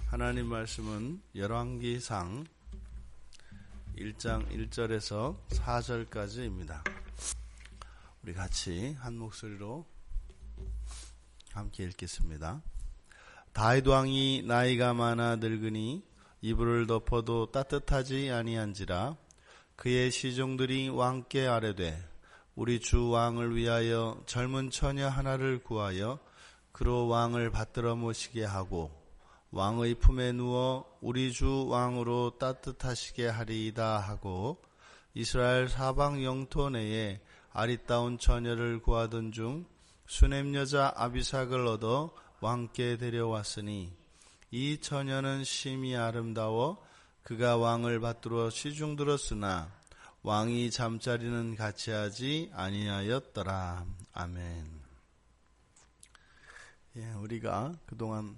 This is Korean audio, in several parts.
하나님 말씀은 열왕기상 1장 1절에서 4절까지입니다. 우리 같이 한 목소리로 함께 읽겠습니다. 다윗 왕이 나이가 많아 늙으니 이불을 덮어도 따뜻하지 아니한지라. 그의 시종들이 왕께 아뢰되 우리 주 왕을 위하여 젊은 처녀 하나를 구하여 그로 왕을 받들어 모시게 하고 왕의 품에 누워 우리 주 왕으로 따뜻하시게 하리이다 하고 이스라엘 사방 영토 내에 아리따운 처녀를 구하던 중 수넴 여자 아비삭을 얻어 왕께 데려왔으니 이 처녀는 심히 아름다워 그가 왕을 받들어 시중들었으나 왕이 잠자리는 같이 하지 아니하였더라. 아멘. 우리가 그동안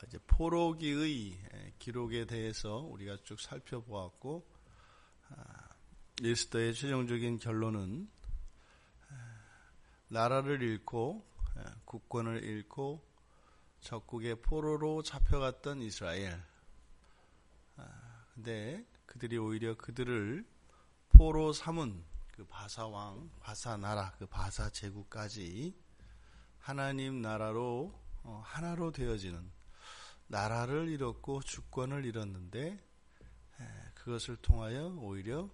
이제 포로기의 기록에 대해서 우리가 쭉 살펴보았고, 에스더의 최종적인 결론은 나라를 잃고 국권을 잃고 적국의 포로로 잡혀갔던 이스라엘. 근데 그들이 오히려 그들을 포로 삼은 그 바사왕, 바사나라, 그 바사 제국까지 하나님 나라로 하나로 되어지는, 나라를 잃었고 주권을 잃었는데 그것을 통하여 오히려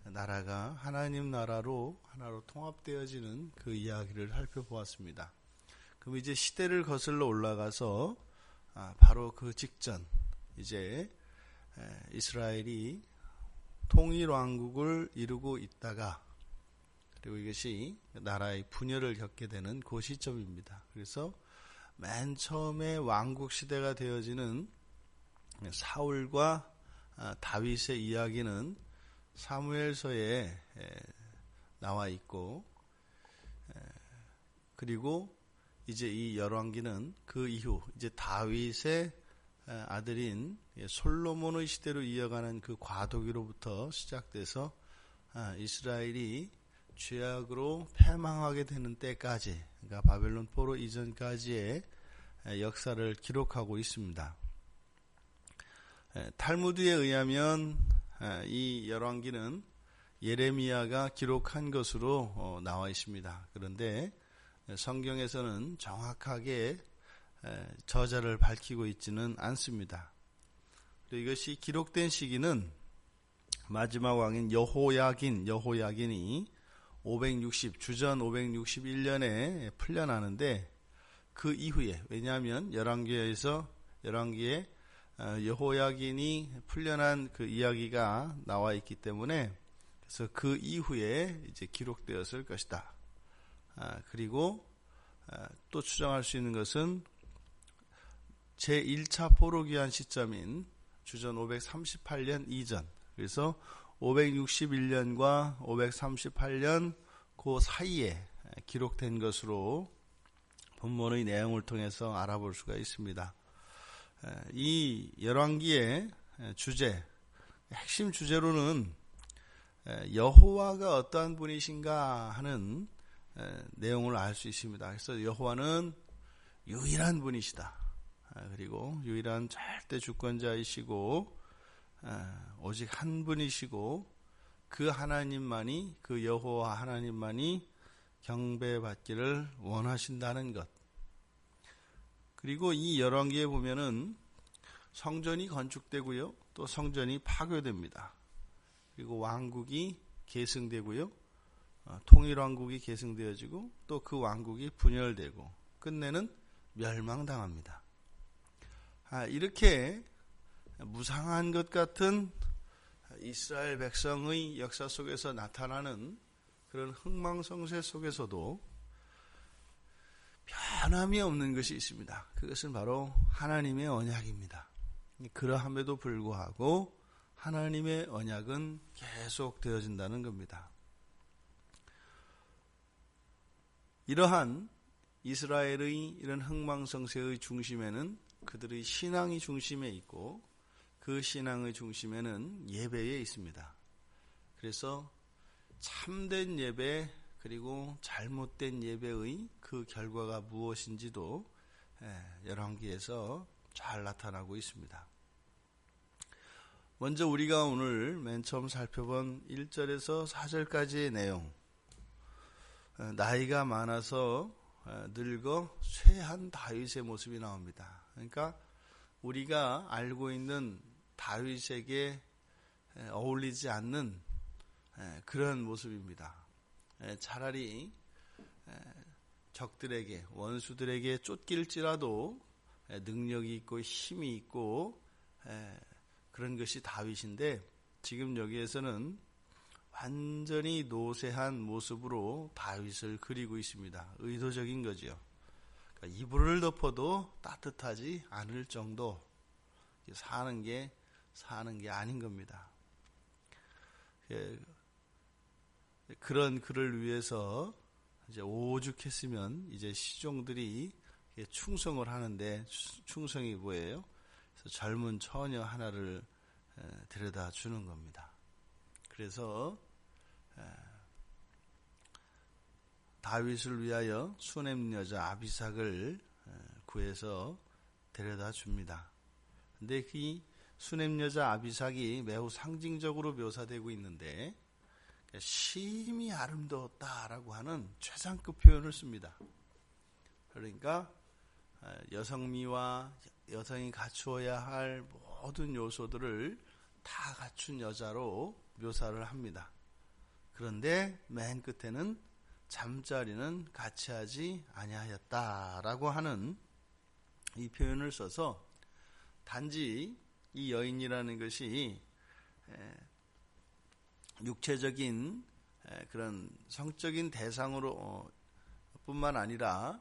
나라가 하나님 나라로 하나로 통합되어지는 그 이야기를 살펴보았습니다. 그럼 이제 시대를 거슬러 올라가서 바로 그 직전, 이제 이스라엘이 통일왕국을 이루고 있다가 그리고 이것이 나라의 분열을 겪게 되는 그 시점입니다. 그래서 맨 처음에 왕국 시대가 되어지는 사울과 다윗의 이야기는 사무엘서에 나와 있고, 그리고 이제 이 열왕기는 그 이후 이제 다윗의 아들인 솔로몬의 시대로 이어가는 그 과도기로부터 시작돼서 이스라엘이 죄악으로 패망하게 되는 때까지, 그러니까 바벨론 포로 이전까지의 역사를 기록하고 있습니다. 탈무드에 의하면 이 열왕기는 예레미야가 기록한 것으로 나와 있습니다. 그런데 성경에서는 정확하게 저자를 밝히고 있지는 않습니다. 이것이 기록된 시기는 마지막 왕인 여호야긴이 주전 561년에 풀려나는데, 그 이후에, 왜냐하면 열왕기에 여호야긴이 풀려난 그 이야기가 나와 있기 때문에, 그래서 그 이후에 이제 기록되었을 것이다. 그리고 또 추정할 수 있는 것은 제1차 포로기한 시점인 주전 538년 이전, 그래서 561년과 538년 그 사이에 기록된 것으로 본문의 내용을 통해서 알아볼 수가 있습니다. 이 열왕기의 주제, 핵심 주제로는 여호와가 어떠한 분이신가 하는 내용을 알 수 있습니다. 그래서 여호와는 유일한 분이시다. 그리고 유일한 절대 주권자이시고 오직 한 분이시고 그 하나님만이, 그 여호와 하나님만이 경배받기를 원하신다는 것. 그리고 이 열왕기에 보면은 성전이 건축되고요, 또 성전이 파괴됩니다. 그리고 왕국이 계승되고요, 통일왕국이 계승되어지고 또 그 왕국이 분열되고 끝내는 멸망당합니다. 이렇게 무상한 것 같은 이스라엘 백성의 역사 속에서 나타나는 그런 흥망성쇠 속에서도 변함이 없는 것이 있습니다. 그것은 바로 하나님의 언약입니다. 그러함에도 불구하고 하나님의 언약은 계속 되어진다는 겁니다. 이러한 이스라엘의 이런 흥망성쇠의 중심에는 그들의 신앙이 중심에 있고, 그 신앙의 중심에는 예배에 있습니다. 그래서 참된 예배 그리고 잘못된 예배의 그 결과가 무엇인지도 열왕기에서 잘 나타나고 있습니다. 먼저 우리가 오늘 맨 처음 살펴본 1절에서 4절까지의 내용, 나이가 많아서 늙어 쇠한 다윗의 모습이 나옵니다. 그러니까 우리가 알고 있는 다윗에게 어울리지 않는 그런 모습입니다. 차라리 적들에게, 원수들에게 쫓길지라도 능력이 있고 힘이 있고 그런 것이 다윗인데, 지금 여기에서는 완전히 노쇠한 모습으로 다윗을 그리고 있습니다. 의도적인 거죠. 그러니까 이불을 덮어도 따뜻하지 않을 정도, 사는 게 아닌 겁니다. 그런 그를 위해서 이제 오죽했으면 이제 시종들이 충성을 하는데, 충성이 뭐예요? 그래서 젊은 처녀 하나를 데려다 주는 겁니다. 그래서 다윗을 위하여 수넴 여자 아비삭을 구해서 데려다 줍니다. 근데 그 수넴 여자 아비삭이 매우 상징적으로 묘사되고 있는데, 심히 아름다웠다라고 하는 최상급 표현을 씁니다. 그러니까 여성미와 여성이 갖추어야 할 모든 요소들을 다 갖춘 여자로 묘사를 합니다. 그런데 맨 끝에는 잠자리는 같이 하지 아니하였다라고 하는 이 표현을 써서, 단지 이 여인이라는 것이 육체적인 그런 성적인 대상으로 뿐만 아니라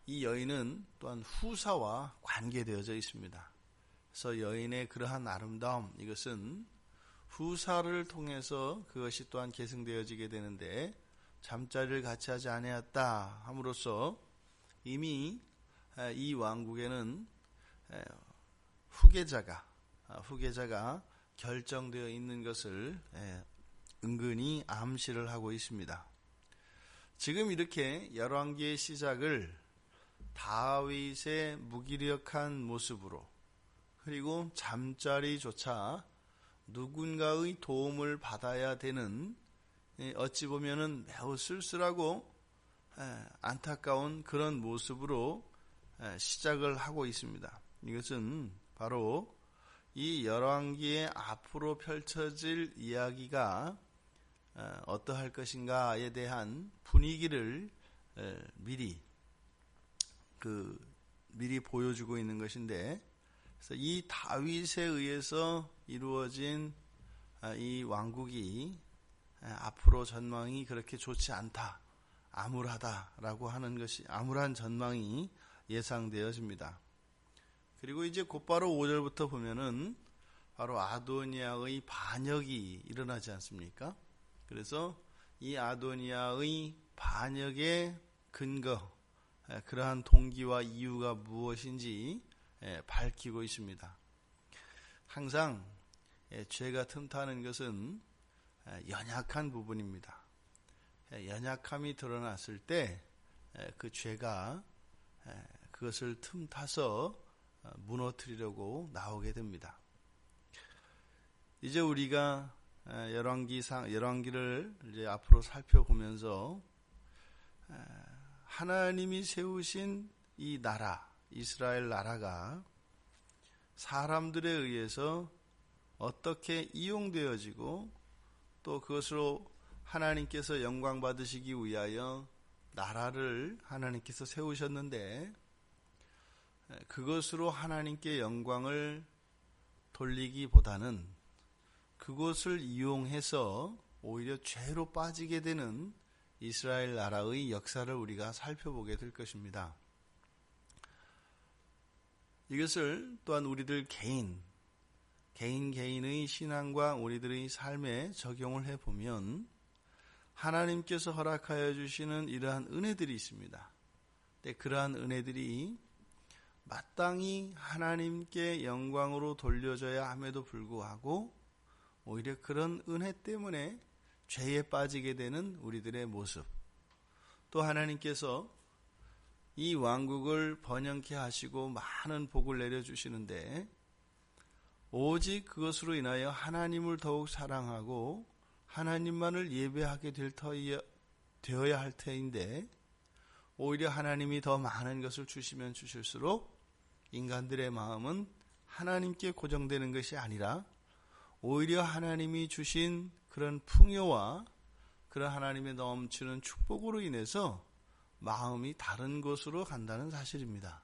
이 여인은 또한 후사와 관계되어져 있습니다. 그래서 여인의 그러한 아름다움, 이것은 후사를 통해서 그것이 또한 계승되어지게 되는데, 잠자리를 같이 하지 아니하였다 함으로써 이미 이 왕국에는 후계자가 결정되어 있는 것을 은근히 암시를 하고 있습니다. 지금 이렇게 열왕기의 시작을 다윗의 무기력한 모습으로, 그리고 잠자리조차 누군가의 도움을 받아야 되는, 어찌 보면은 매우 쓸쓸하고 안타까운 그런 모습으로 시작을 하고 있습니다. 이것은 바로 이 열왕기에 앞으로 펼쳐질 이야기가 어떠할 것인가에 대한 분위기를 미리 보여주고 있는 것인데, 그래서 이 다윗에 의해서 이루어진 이 왕국이 앞으로 전망이 그렇게 좋지 않다, 암울하다라고 하는 것이, 암울한 전망이 예상되어집니다. 그리고 이제 곧바로 5절부터 보면은 바로 아도니아의 반역이 일어나지 않습니까? 그래서 이 아도니아의 반역의 근거, 그러한 동기와 이유가 무엇인지 밝히고 있습니다. 항상 죄가 틈타는 것은 연약한 부분입니다. 연약함이 드러났을 때 그 죄가 그것을 틈타서 무너뜨리려고 나오게 됩니다. 이제 우리가 열왕기를 이제 앞으로 살펴보면서 하나님이 세우신 이 나라, 이스라엘 나라가 사람들에 의해서 어떻게 이용되어지고, 또 그것으로 하나님께서 영광 받으시기 위하여 나라를 하나님께서 세우셨는데, 그것으로 하나님께 영광을 돌리기보다는 그것을 이용해서 오히려 죄로 빠지게 되는 이스라엘 나라의 역사를 우리가 살펴보게 될 것입니다. 이것을 또한 우리들 개인의 신앙과 우리들의 삶에 적용을 해보면 하나님께서 허락하여 주시는 이러한 은혜들이 있습니다. 근데 그러한 은혜들이 마땅히 하나님께 영광으로 돌려져야 함에도 불구하고 오히려 그런 은혜 때문에 죄에 빠지게 되는 우리들의 모습, 또 하나님께서 이 왕국을 번영케 하시고 많은 복을 내려주시는데 오직 그것으로 인하여 하나님을 더욱 사랑하고 하나님만을 예배하게 되어야 할 터인데 오히려 하나님이 더 많은 것을 주시면 주실수록 인간들의 마음은 하나님께 고정되는 것이 아니라 오히려 하나님이 주신 그런 풍요와 그런 하나님의 넘치는 축복으로 인해서 마음이 다른 곳으로 간다는 사실입니다.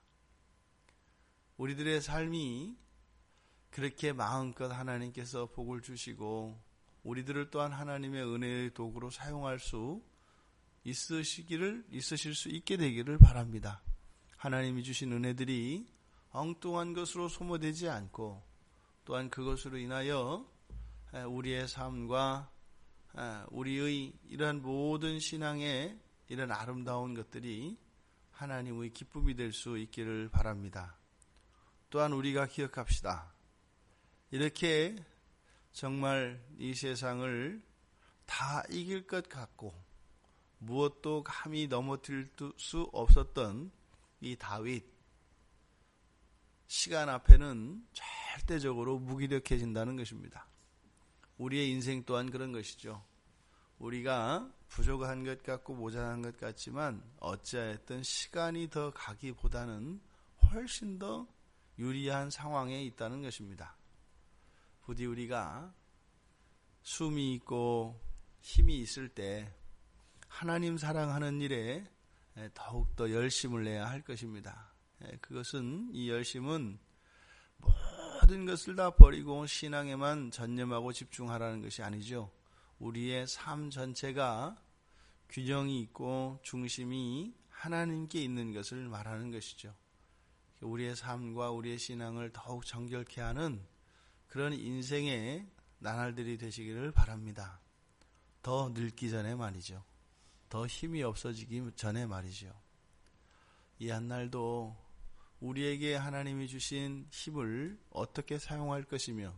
우리들의 삶이 그렇게 마음껏 하나님께서 복을 주시고 우리들을 또한 하나님의 은혜의 도구로 사용할 수 있으실 수 있게 되기를 바랍니다. 하나님이 주신 은혜들이 엉뚱한 것으로 소모되지 않고 또한 그것으로 인하여 우리의 삶과 우리의 이러한 모든 신앙의 이런 아름다운 것들이 하나님의 기쁨이 될 수 있기를 바랍니다. 또한 우리가 기억합시다. 이렇게 정말 이 세상을 다 이길 것 같고 무엇도 감히 넘어뜨릴 수 없었던 이 다윗, 시간 앞에는 절대적으로 무기력해진다는 것입니다. 우리의 인생 또한 그런 것이죠. 우리가 부족한 것 같고 모자란 것 같지만 어찌하였든 시간이 더 가기보다는 훨씬 더 유리한 상황에 있다는 것입니다. 부디 우리가 숨이 있고 힘이 있을 때 하나님 사랑하는 일에 더욱더 열심을 내야 할 것입니다. 그것은 이 열심은 모든 것을 다 버리고 신앙에만 전념하고 집중하라는 것이 아니죠. 우리의 삶 전체가 균형이 있고 중심이 하나님께 있는 것을 말하는 것이죠. 우리의 삶과 우리의 신앙을 더욱 정결케 하는 그런 인생의 나날들이 되시기를 바랍니다. 더 늙기 전에 말이죠. 더 힘이 없어지기 전에 말이죠. 이 한날도 우리에게 하나님이 주신 힘을 어떻게 사용할 것이며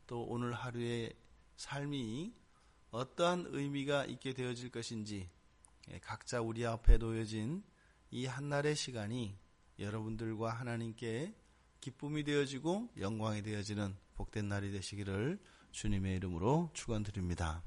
또 오늘 하루의 삶이 어떠한 의미가 있게 되어질 것인지 각자 우리 앞에 놓여진 이 한날의 시간이 여러분들과 하나님께 기쁨이 되어지고 영광이 되어지는 복된 날이 되시기를 주님의 이름으로 축원드립니다.